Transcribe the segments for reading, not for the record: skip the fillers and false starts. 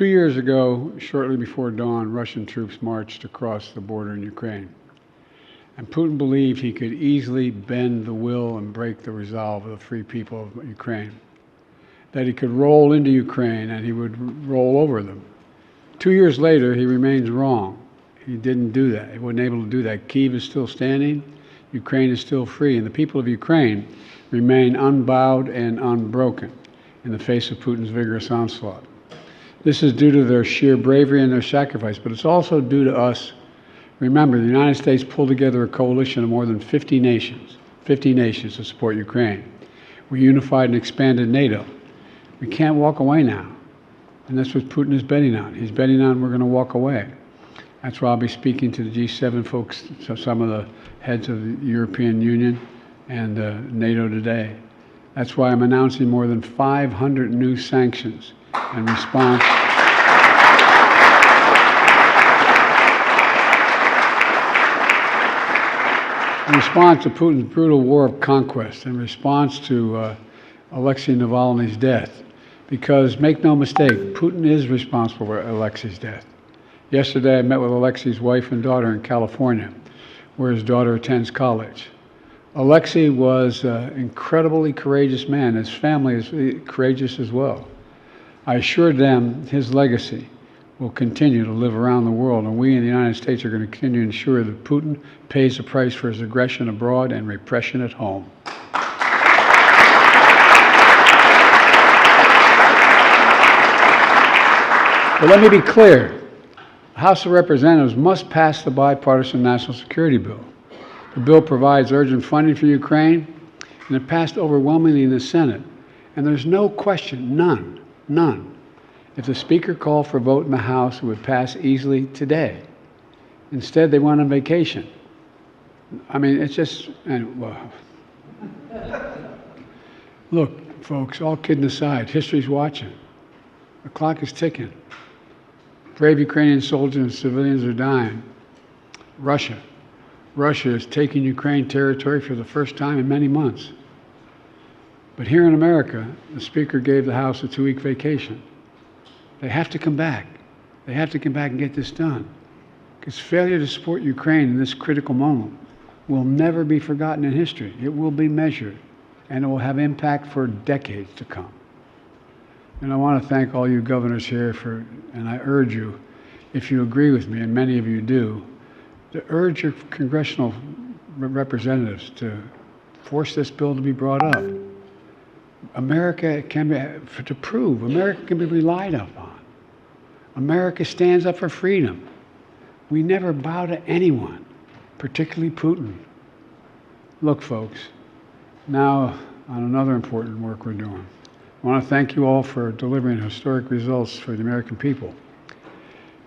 2 years ago, shortly before dawn, Russian troops marched across the border in Ukraine. And Putin believed he could easily bend the will and break the resolve of the free people of Ukraine. That he could roll into Ukraine and he would roll over them. 2 years later, he remains wrong. He didn't do that. He wasn't able to do that. Kyiv is still standing. Ukraine is still free. And the people of Ukraine remain unbowed and unbroken in the face of Putin's vigorous onslaught. This is due to their sheer bravery and their sacrifice, but it's also due to us. Remember, the United States pulled together a coalition of more than 50 nations to support Ukraine. We unified and expanded NATO. We can't walk away now. And that's what Putin is betting on. He's betting on we're going to walk away. That's why I'll be speaking to the G7 folks, so some of the heads of the European Union and NATO today. That's why I'm announcing more than 500 new sanctions in response to Putin's brutal war of conquest, in response to Alexei Navalny's death. Because, make no mistake, Putin is responsible for Alexei's death. Yesterday, I met with Alexei's wife and daughter in California, where his daughter attends college. Alexei was an incredibly courageous man. His family is courageous as well. I assured them his legacy will continue to live around the world, and we in the United States are going to continue to ensure that Putin pays the price for his aggression abroad and repression at home. But let me be clear. The House of Representatives must pass the bipartisan National Security Bill. The bill provides urgent funding for Ukraine, and it passed overwhelmingly in the Senate. And there's no question, none, if the Speaker called for a vote in the House, it would pass easily today. Instead, they went on vacation. I mean, it's just, well. Look, folks, all kidding aside, history's watching. The clock is ticking. Brave Ukrainian soldiers and civilians are dying. Russia is taking Ukraine territory for the first time in many months. But here in America, the Speaker gave the House a 2-week vacation. They have to come back. They have to come back and get this done. Because failure to support Ukraine in this critical moment will never be forgotten in history. It will be measured, and it will have impact for decades to come. And I want to thank all you governors here and I urge you, if you agree with me, and many of you do, to urge your congressional representatives to force this bill to be brought up. America can be relied upon. America stands up for freedom. We never bow to anyone, particularly Putin. Look, folks, now on another important work we're doing. I want to thank you all for delivering historic results for the American people.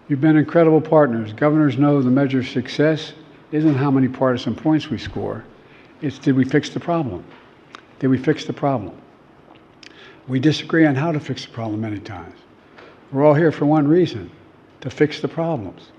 You've been incredible partners. Governors know the measure of success isn't how many partisan points we score. It's did we fix the problem? Did we fix the problem? We disagree on how to fix the problem many times. We're all here for one reason, to fix the problems.